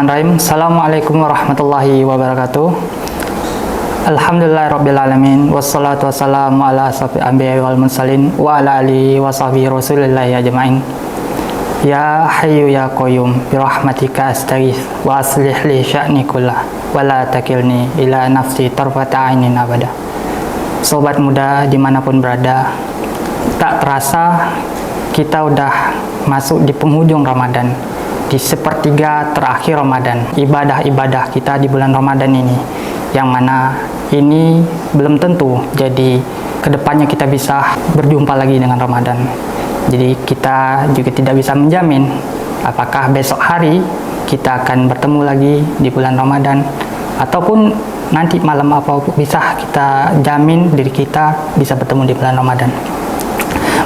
Bismillahirrahmanirrahim. Assalamualaikum warahmatullahi wabarakatuh. Alhamdulillahirrabbilalamin. Wassalatu wassalamu ala asrofil anbiya'i wal mursalin wa ala alihi wa sahbihi rasulillahi ajma'in. Ya hayyu ya qayyum birahmatika astaghits wa aslih li sya'ni kullah wa la takilni ila nafsi tarfata ainin abada. Sobat muda dimanapun berada, tak terasa kita udah masuk di penghujung Ramadan, di sepertiga terakhir Ramadan. Ibadah-ibadah kita di bulan Ramadan ini, yang mana ini belum tentu jadi kedepannya kita bisa berjumpa lagi dengan Ramadan. Jadi kita juga tidak bisa menjamin apakah besok hari kita akan bertemu lagi di bulan Ramadan, ataupun nanti malam apa bisa kita jamin diri kita bisa bertemu di bulan Ramadan.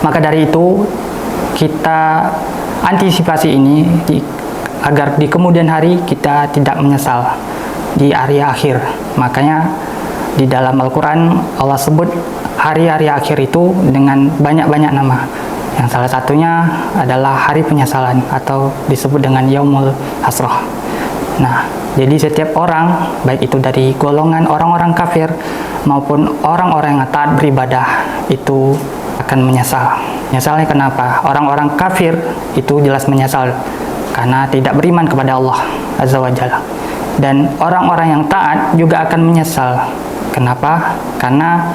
Maka dari itu kita antisipasi ini agar di kemudian hari kita tidak menyesal di hari akhir. Makanya di dalam Al-Quran Allah sebut hari-hari akhir itu dengan banyak-banyak nama. Yang salah satunya adalah hari penyesalan atau disebut dengan Yaumul Hasrah. Nah, jadi setiap orang, baik itu dari golongan orang-orang kafir maupun orang-orang yang taat beribadah, itu akan menyesal. Menyesalnya kenapa? Orang-orang kafir itu jelas menyesal karena tidak beriman kepada Allah Azza wa Jalla. Dan orang-orang yang taat juga akan menyesal. Kenapa? Karena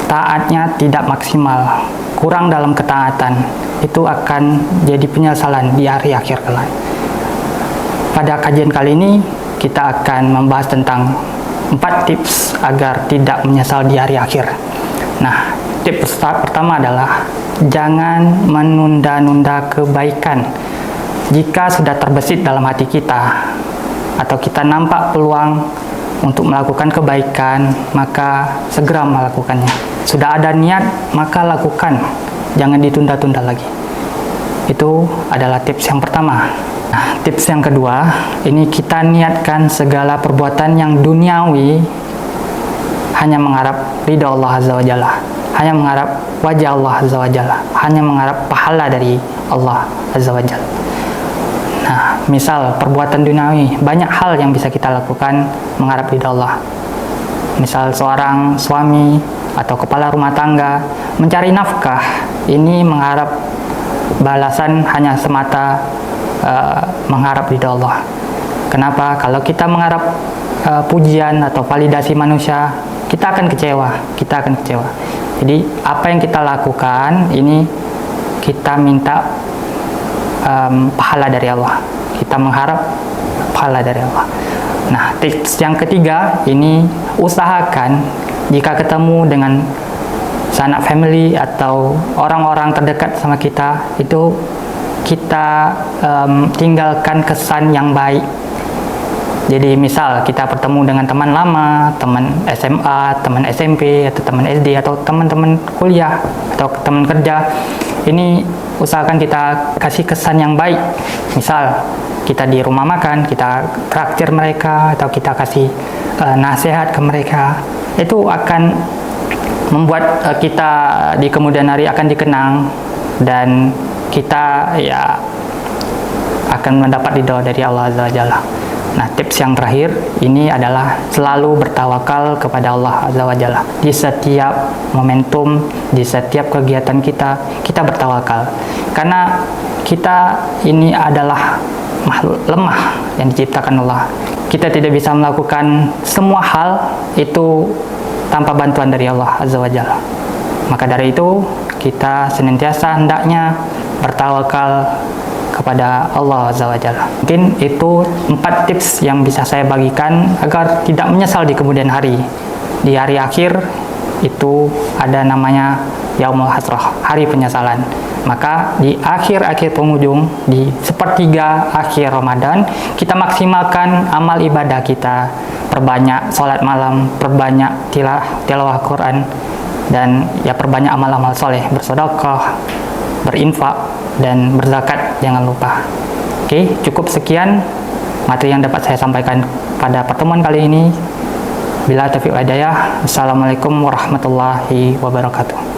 taatnya tidak maksimal, kurang dalam ketaatan. Itu akan jadi penyesalan di hari akhir kelak. Pada kajian kali ini kita akan membahas tentang 4 tips agar tidak menyesal di hari akhir. Nah, tips pertama adalah jangan menunda-nunda kebaikan. Jika sudah terbesit dalam hati kita atau kita nampak peluang untuk melakukan kebaikan, maka segera melakukannya. Sudah ada niat, maka lakukan. Jangan ditunda-tunda lagi. Itu adalah tips yang pertama. Nah, tips yang kedua, ini kita niatkan segala perbuatan yang duniawi hanya mengharap ridha Allah Azza wa Jalla, hanya mengharap wajah Allah Azza wa Jalla, hanya mengharap pahala dari Allah Azza wa Jalla. Nah, misal perbuatan duniawi, banyak hal yang bisa kita lakukan mengharap ridha Allah. Misal seorang suami atau kepala rumah tangga mencari nafkah, ini mengharap balasan hanya semata mengharap ridha Allah. Kenapa? Kalau kita mengharap pujian atau validasi manusia, kita akan kecewa. Jadi apa yang kita lakukan ini kita minta pahala dari Allah. Kita mengharap pahala dari Allah. Nah, tips yang ketiga ini usahakan jika ketemu dengan sanak family atau orang-orang terdekat sama kita, itu kita tinggalkan kesan yang baik. Jadi misal kita bertemu dengan teman lama, teman SMA, teman SMP, atau teman SD, atau teman-teman kuliah, atau teman kerja, ini usahakan kita kasih kesan yang baik. Misal kita di rumah makan, kita traktir mereka, atau kita kasih nasihat ke mereka. Itu akan membuat kita di kemudian hari akan dikenang, dan kita ya akan mendapat ridha dari Allah Azza wa Jalla. Nah, tips yang terakhir ini adalah selalu bertawakal kepada Allah Azza wa Jalla. Di setiap momentum, di setiap kegiatan kita bertawakal. Karena kita ini adalah makhluk lemah yang diciptakan Allah. Kita tidak bisa melakukan semua hal itu tanpa bantuan dari Allah Azza wa Jalla. Maka dari itu, kita senantiasa hendaknya bertawakal kepada Allah Azza wa Jalla. Mungkin itu 4 tips yang bisa saya bagikan agar tidak menyesal di kemudian hari. Di hari akhir itu ada namanya Yaumul Hasrah, hari penyesalan. Maka di akhir-akhir penghujung, di sepertiga akhir Ramadan, kita maksimalkan amal ibadah kita. Perbanyak sholat malam, perbanyak tilawah Quran, dan ya perbanyak amal-amal soleh, bersedekah, berinfak, dan berzakat, jangan lupa. Oke, cukup sekian materi yang dapat saya sampaikan pada pertemuan kali ini. Bila taufiq wal hidayah. Assalamualaikum warahmatullahi wabarakatuh.